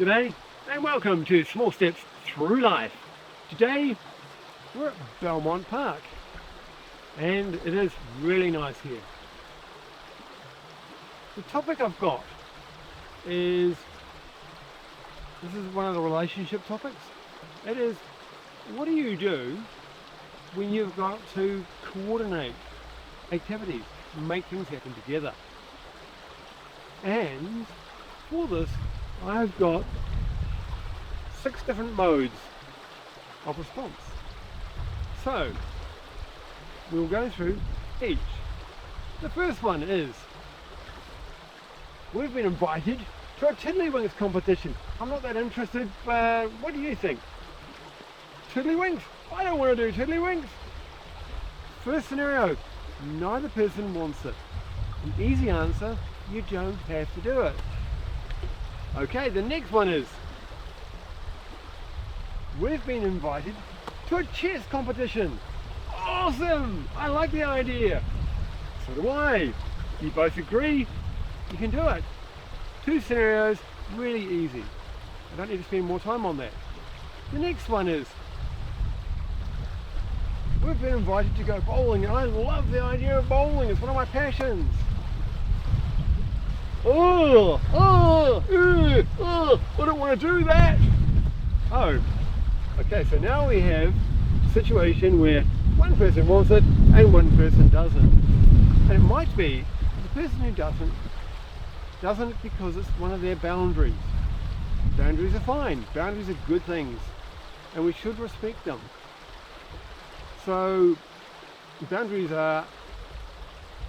G'day and welcome to Small Steps Through Life. Today we're at Belmont Park and it is really nice here. The topic I've got is, this is one of the relationship topics. It is, what do you do when you've got to coordinate activities, make things happen together? And for this I've got 6 different modes of response. So we'll go through each. The first one is, we've been invited to a Tiddlywinks competition. I'm not that interested, but what do you think? Tiddlywinks? I don't want to do Tiddlywinks. First scenario, neither person wants it. An easy answer, you don't have to do it. Okay, the next one is, we've been invited to a chess competition. Awesome! I like the idea. So do I. You both agree, you can do it. 2 scenarios, really easy. I don't need to spend more time on that. The next one is, we've been invited to go bowling, and I love the idea of bowling. It's one of my passions. I don't want to do that. Oh, okay, so now we have a situation where one person wants it and one person doesn't. And it might be the person who doesn't because it's one of their boundaries. Boundaries are fine. Boundaries are good things and we should respect them. So boundaries are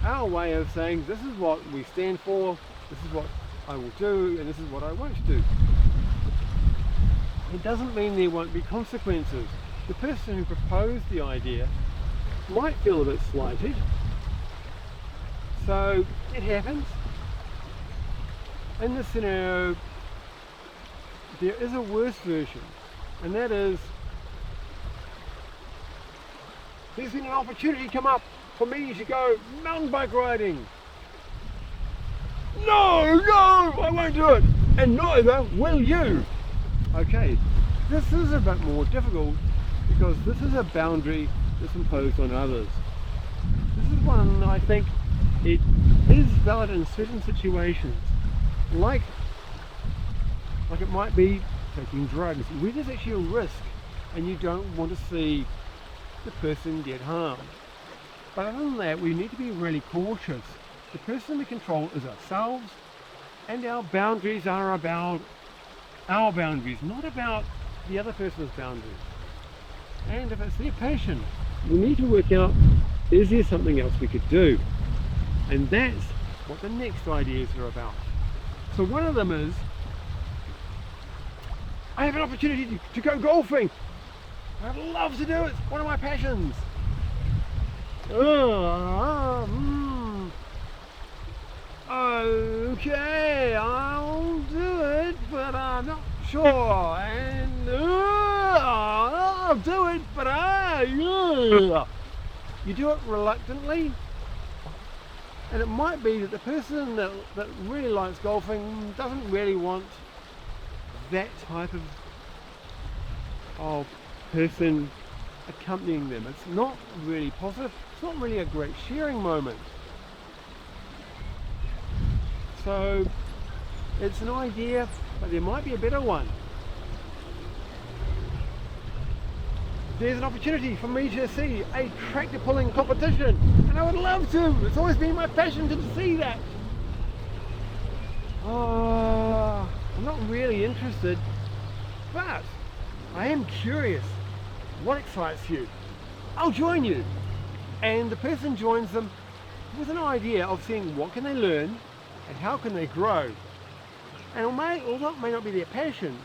our way of saying, this is what we stand for, this is what I will do, and this is what I won't do. It doesn't mean there won't be consequences. The person who proposed the idea might feel a bit slighted, so it happens. In this scenario, there is a worse version, and that is, there's been an opportunity come up for me to go mountain bike riding. No, I won't do it, and neither will you. Okay, this is a bit more difficult because this is a boundary that's imposed on others. This is one I think it is valid in certain situations, like it might be taking drugs, where there's actually a risk and you don't want to see the person get harmed. But other than that, we need to be really cautious. The person we control is ourselves, and our boundaries are about our boundaries, not about the other person's boundaries. And if it's their passion, we need to work out, is there something else we could do? And that's what the next ideas are about. So one of them is, I have an opportunity to go golfing. I'd love to do it, it's one of my passions. Okay, I'll do it, but I'm not sure. And I'll do it, but you do it reluctantly, and it might be that the person that really likes golfing doesn't really want that type of person accompanying them. It's not really positive, it's not really a great sharing moment. So it's an idea, but there might be a better one. There's an opportunity for me to see a tractor pulling competition, and I would love to. It's always been my passion to see that. I'm not really interested, but I am curious. What excites you? I'll join you. And the person joins them with an idea of seeing what can they learn and how can they grow. And although it may not be their passion,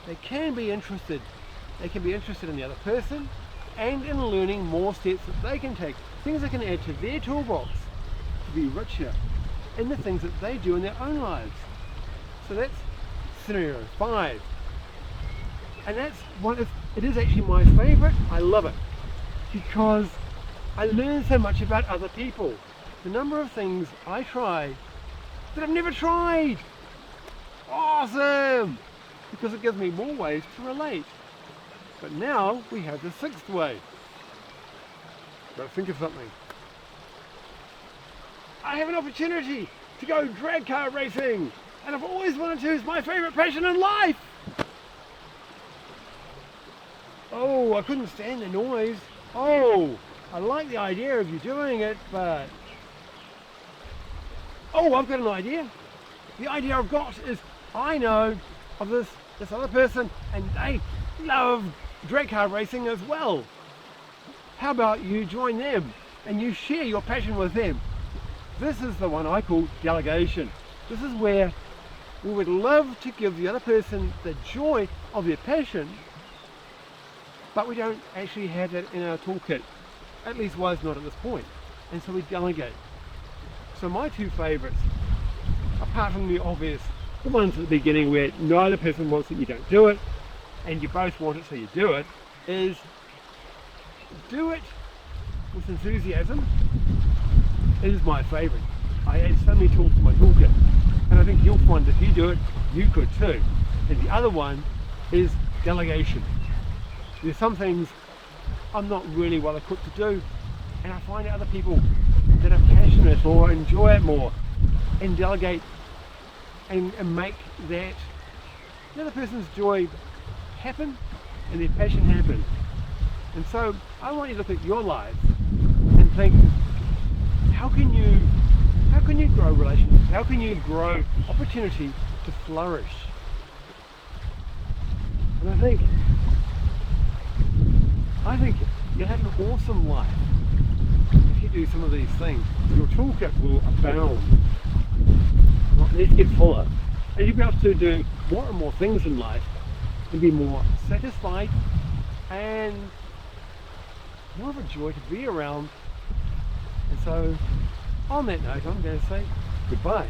they can be interested. They can be interested in the other person and in learning more steps that they can take, things they can add to their toolbox to be richer in the things that they do in their own lives. So that's scenario 5. And that's it is actually my favorite. I love it because I learn so much about other people. The number of things I try that I've never tried. Awesome! because it gives me more ways to relate. But now we have the sixth way. But think of something. I have an opportunity to go drag car racing, and I've always wanted to. It's my favourite passion in life. Oh, I couldn't stand the noise. Oh, I like the idea of you doing it, but... Oh, I've got an idea. The idea I've got is I know of this other person, and they love drag car racing as well. How about you join them and you share your passion with them? This is the one I call delegation. This is where we would love to give the other person the joy of their passion, but we don't actually have that in our toolkit. At least was not at this point. And so we delegate. So my two favourites, apart from the obvious, the ones at the beginning where neither person wants it, you don't do it, and you both want it, so you do it, is do it with enthusiasm. It is my favourite. I add so many tools to my toolkit, and I think you'll find if you do it, you could too. And the other one is delegation. There's some things I'm not really well equipped to do, and I find other people that are passionate or enjoy it more, and delegate and make that the other person's joy happen and their passion happen. And so I want you to look at your lives and think, how can you grow relationships? How can you grow opportunity to flourish? And I think you'll have an awesome life if you do some of these things. Your toolkit will abound. Let's get fuller. And you'll be able to do more and more things in life and be more satisfied and more of a joy to be around. And so on that note, I'm going to say goodbye.